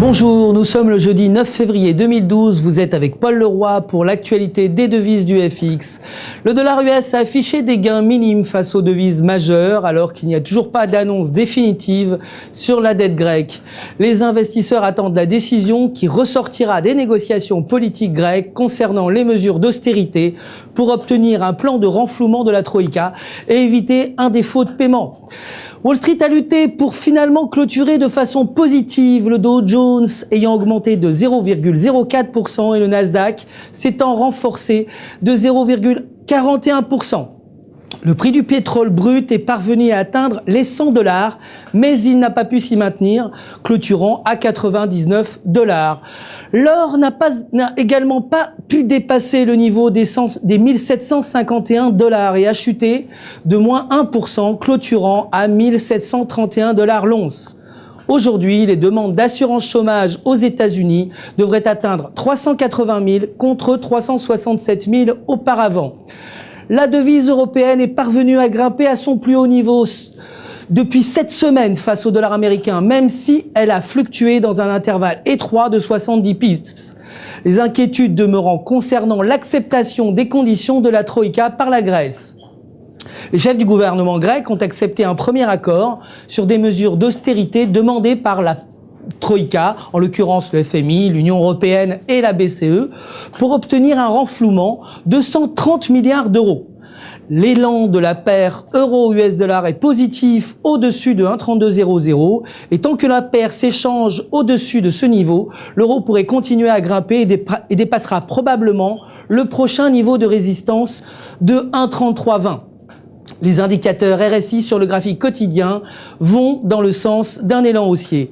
Bonjour, nous sommes le jeudi 9 février 2012. Vous êtes avec Paul Leroy pour l'actualité des devises du FX. Le dollar US a affiché des gains minimes face aux devises majeures alors qu'il n'y a toujours pas d'annonce définitive sur la dette grecque. Les investisseurs attendent la décision qui ressortira des négociations politiques grecques concernant les mesures d'austérité pour obtenir un plan de renflouement de la Troïka et éviter un défaut de paiement. Wall Street a lutté pour finalement clôturer de façon positive, le Dow Jones ayant augmenté de 0,04% et le Nasdaq s'étant renforcé de 0,41%. Le prix du pétrole brut est parvenu à atteindre les $100, mais il n'a pas pu s'y maintenir, clôturant à $99. L'or n'a également pas pu dépasser le niveau des $1,751 et a chuté de moins 1%, clôturant à $1,731 l'once. Aujourd'hui, les demandes d'assurance chômage aux États-Unis devraient atteindre 380 000 contre 367 000 auparavant. La devise européenne est parvenue à grimper à son plus haut niveau depuis 7 semaines face au dollar américain, même si elle a fluctué dans un intervalle étroit de 70 pips. Les inquiétudes demeurant concernant l'acceptation des conditions de la Troïka par la Grèce. Les chefs du gouvernement grec ont accepté un premier accord sur des mesures d'austérité demandées par la Troïka, en l'occurrence le FMI, l'Union européenne et la BCE, pour obtenir un renflouement de 130 milliards d'euros. L'élan de la paire euro-US dollar est positif au-dessus de 1,3200 et tant que la paire s'échange au-dessus de ce niveau, l'euro pourrait continuer à grimper et dépassera probablement le prochain niveau de résistance de 1,3320. Les indicateurs RSI sur le graphique quotidien vont dans le sens d'un élan haussier.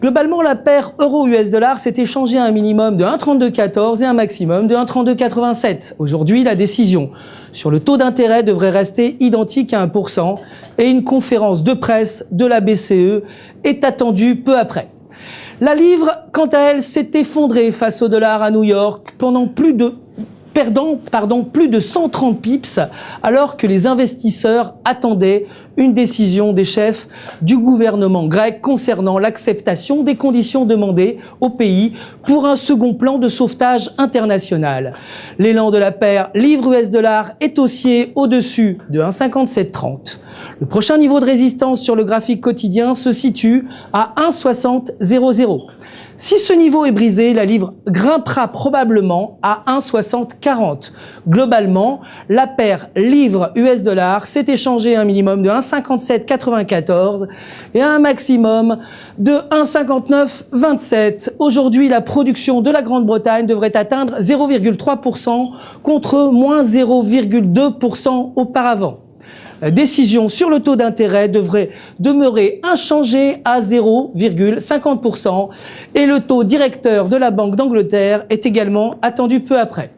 Globalement, la paire euro-US dollar s'est échangée à un minimum de 1,3214 et un maximum de 1,3287. Aujourd'hui, la décision sur le taux d'intérêt devrait rester identique à 1% et une conférence de presse de la BCE est attendue peu après. La livre, quant à elle, s'est effondrée face au dollar à New York pendant perdant plus de 130 pips alors que les investisseurs attendaient une décision des chefs du gouvernement grec concernant l'acceptation des conditions demandées au pays pour un second plan de sauvetage international. L'élan de la paire livre-US dollar est haussier au-dessus de 1,5730. Le prochain niveau de résistance sur le graphique quotidien se situe à 1,6000. Si ce niveau est brisé, la livre grimpera probablement à 1,6040. Globalement, la paire livre-US dollar s'est échangée à un minimum de 1,5794 et à un maximum de 1,5927. Aujourd'hui, la production de la Grande-Bretagne devrait atteindre 0,3% contre moins 0,2% auparavant. La décision sur le taux d'intérêt devrait demeurer inchangée à 0,50% et le taux directeur de la Banque d'Angleterre est également attendu peu après.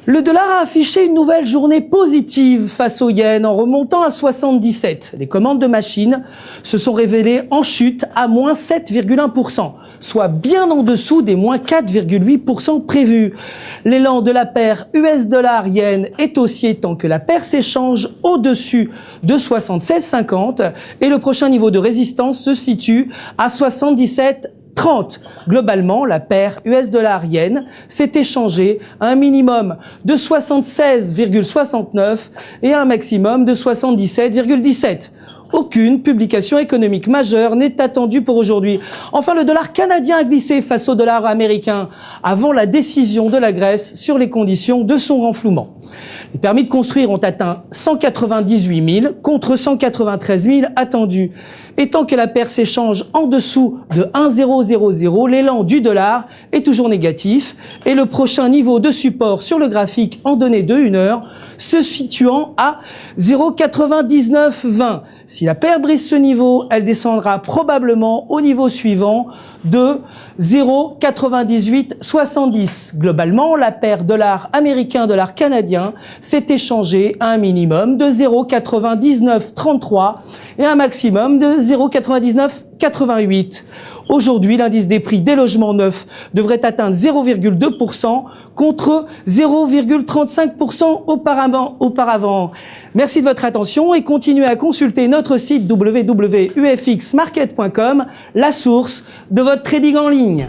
Le dollar a affiché une nouvelle journée positive face au yen en remontant à 77. Les commandes de machines se sont révélées en chute à moins 7,1%, soit bien en dessous des moins 4,8% prévus. L'élan de la paire US dollar-yen est haussier tant que la paire s'échange au-dessus de 76,50 et le prochain niveau de résistance se situe à 77,30. Globalement, la paire US dollar-yen s'est échangée à un minimum de 76,69 et à un maximum de 77,17. Aucune publication économique majeure n'est attendue pour aujourd'hui. Enfin, le dollar canadien a glissé face au dollar américain avant la décision de la Grèce sur les conditions de son renflouement. Les permis de construire ont atteint 198 000 contre 193 000 attendus. Et tant que la paire s'échange en dessous de 1,000, l'élan du dollar est toujours négatif et le prochain niveau de support sur le graphique en données de 1 heure se situant à 0,9920. Si la paire brise ce niveau, elle descendra probablement au niveau suivant de 0,9870. Globalement, la paire dollar américain-dollar canadien s'est échangée à un minimum de 0,9933 et un maximum de 0,9988. Aujourd'hui, l'indice des prix des logements neufs devrait atteindre 0,2% contre 0,35% auparavant. Merci de votre attention et continuez à consulter notre site www.ufxmarket.com, la source de votre trading en ligne.